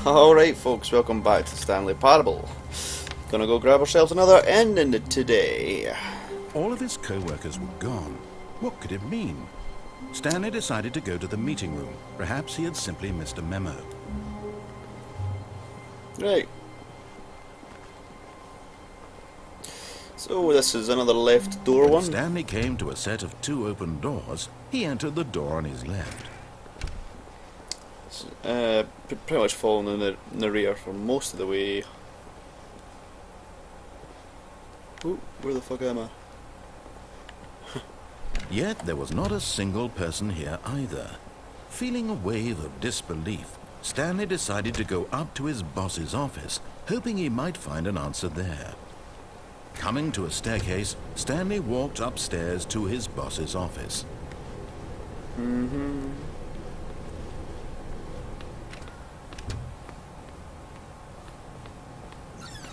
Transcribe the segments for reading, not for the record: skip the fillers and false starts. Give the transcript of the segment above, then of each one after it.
Alright folks, welcome back to Stanley Parable. Gonna go grab ourselves another ending today. All of his co-workers were gone. What could it mean? Stanley decided to go to the meeting room. Perhaps he had simply missed a memo. Right. So this is another left door When one. Stanley came to a set of two open doors, he entered the door on his left. Pretty much following in the rear for most of the way. Ooh, where the fuck am I? Yet there was not a single person here either. Feeling a wave of disbelief, Stanley decided to go up to his boss's office, hoping he might find an answer there. Coming to a staircase, Stanley walked upstairs to his boss's office.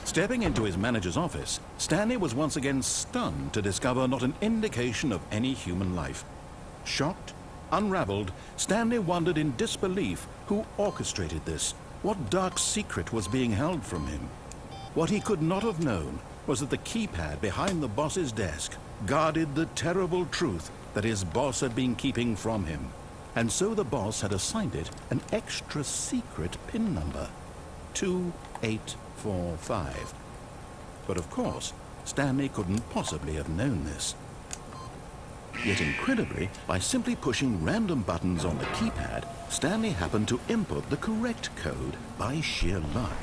Stepping into his manager's office, Stanley was once again stunned to discover not an indication of any human life. Shocked, unraveled, Stanley wondered in disbelief who orchestrated this, what dark secret was being held from him. What he could not have known was that the keypad behind the boss's desk guarded the terrible truth that his boss had been keeping from him. And so the boss had assigned it an extra secret PIN number, 2845. But of course, Stanley couldn't possibly have known this. Yet incredibly, by simply pushing random buttons on the keypad, Stanley happened to input the correct code by sheer luck.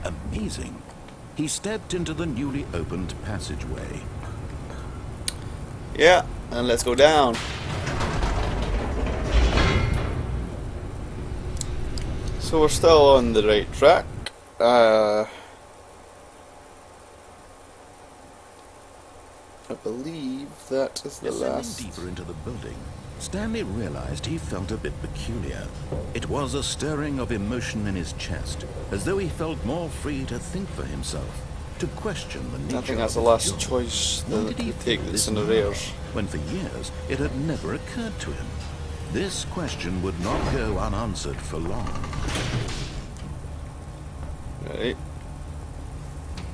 Amazing. He stepped into the newly opened passageway. Yeah, and let's go down. So we're still on the right track. I believe that is the last. Descending deeper into the building, Stanley realized he felt a bit peculiar. It was a stirring of emotion in his chest, as though he felt more free to think for himself, to question the nature I think that's of the his last job. choice Why that did he he take feel that's this in the now, rears. when for years it had never occurred to him? This question would not go unanswered for long. Right.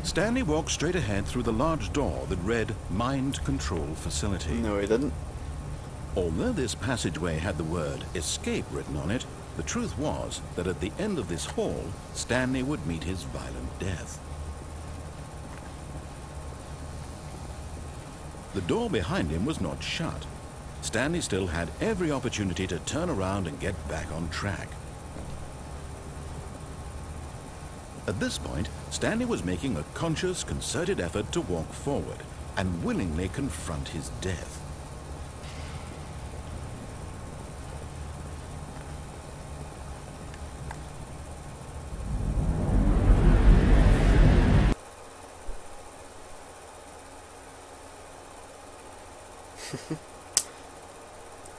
Stanley walked straight ahead through the large door that read Mind Control Facility. No, he didn't. Although this passageway had the word escape written on it, the truth was that at the end of this hall, Stanley would meet his violent death. The door behind him was not shut. Stanley still had every opportunity to turn around and get back on track. At this point, Stanley was making a conscious, concerted effort to walk forward and willingly confront his death.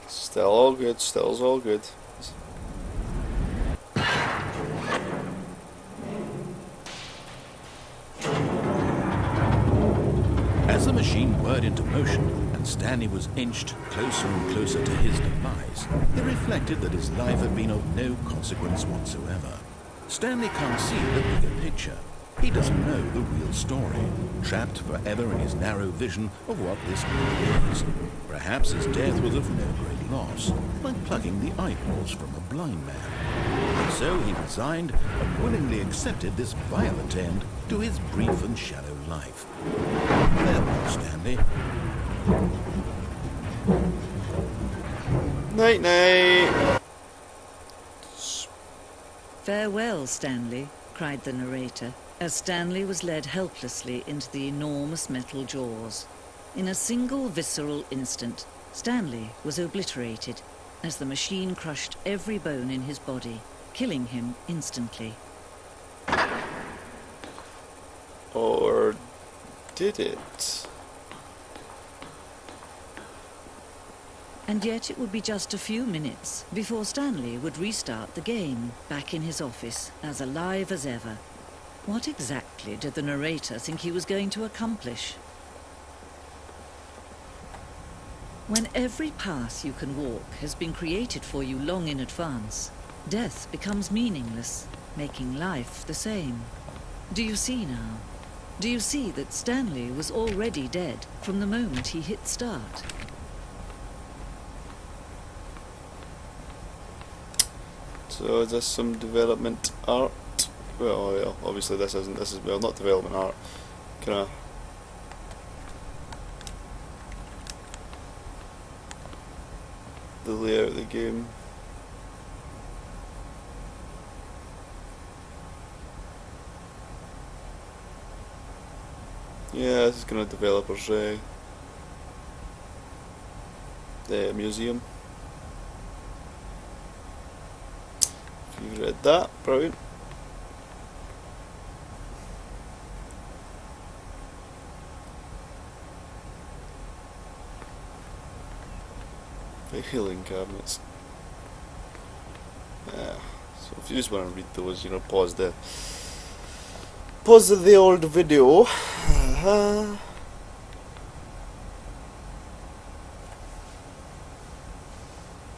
Still all good, still's all good. As the machine whirred into motion and Stanley was inched closer and closer to his demise, he reflected that his life had been of no consequence whatsoever. Stanley can't see the bigger picture. He doesn't know the real story, trapped forever in his narrow vision of what this world is. Perhaps his death was of no great loss, like plucking the eyeballs from a blind man. And so he resigned and willingly accepted this violent end to his brief and shallow life. Farewell, Stanley. Night night. "Farewell, Stanley," cried the narrator, as Stanley was led helplessly into the enormous metal jaws. In a single visceral instant, Stanley was obliterated as the machine crushed every bone in his body, killing him instantly. Or did it? And yet it would be just a few minutes before Stanley would restart the game, back in his office, as alive as ever. What exactly did the narrator think he was going to accomplish? When every path you can walk has been created for you long in advance, death becomes meaningless. making life the same. Do you see now? Do you see that Stanley was already dead from the moment he hit start? So is this some development art? Well, yeah, obviously this isn't. This is, well, not development art. Kinda the layout of the game. Yeah, this is kind of developers' museum. If you've read that, brilliant. The healing cabinets. Yeah. So if you just want to read those, you know, pause the old video. And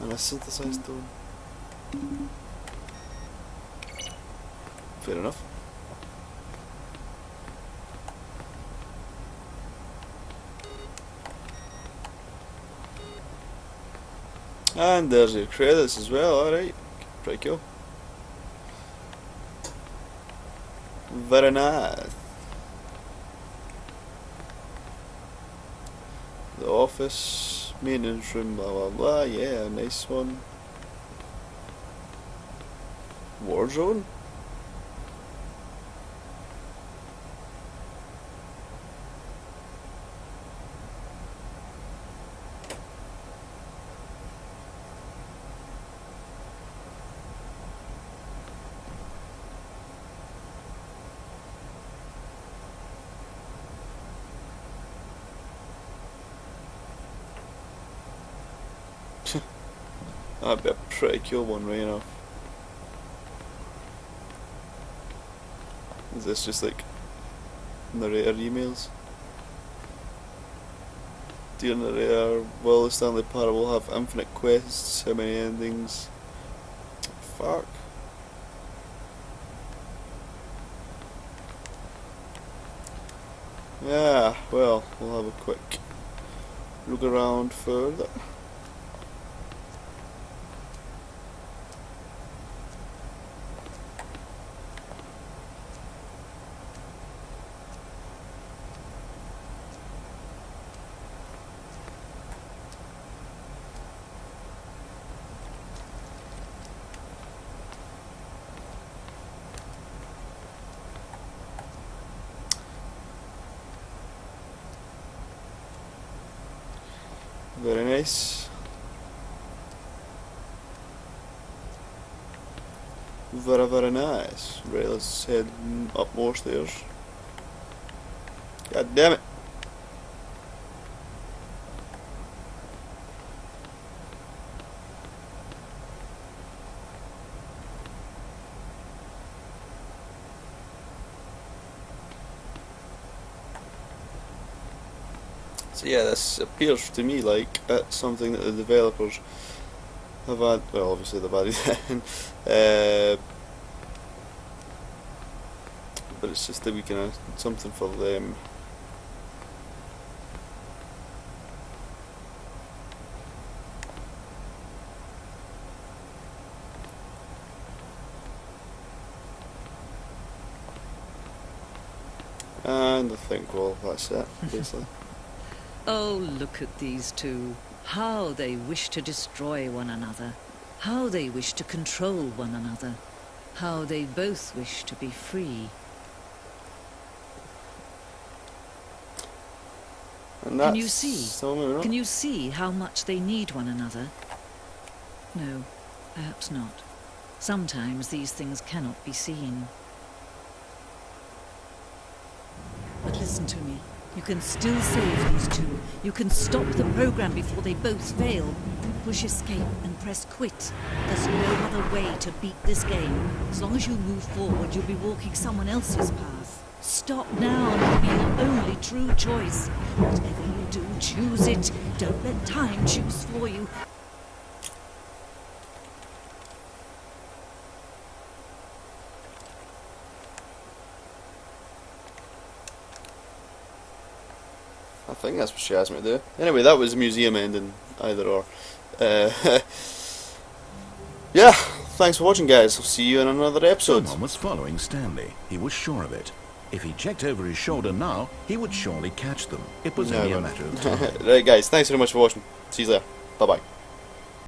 a synthesized tone. Fair enough. And there's your credits as well, alright. Pretty cool. Very nice. The office, maintenance room, blah blah blah, yeah, nice one. War zone? That'd be a pretty cool one, right enough. Is this just like narrator emails? Dear narrator, will the Stanley Parable have infinite quests? How many endings? Fuck. Yeah, well, we'll have a quick look around further. Very nice. Very, very nice. Right, let's head up more stairs. God damn it. So yeah, this appears to me like it's something that the developers have had, well obviously they've added in, but it's just that we can have something for them. And I think, well, that's it, basically. Oh, look at these two. How they wish to destroy one another. How they wish to control one another. How they both wish to be free. And that's Can you see? so Can you see how much they need one another? No, perhaps not. Sometimes these things cannot be seen. But listen to me. You can still save these two. You can stop the program before they both fail. Push escape and press quit. There's no other way to beat this game. As long as you move forward, you'll be walking someone else's path. Stop now and it'll be your only true choice. Whatever you do, choose it. Don't let time choose for you. I think that's what she asked me to do. Anyway, that was a museum ending, either or. Yeah, thanks for watching, guys. I'll see you in another episode. Someone was following Stanley. He was sure of it. If he checked over his shoulder now, he would surely catch them. It was only a matter of time. Right, guys, thanks very much for watching. See you later. Bye-bye.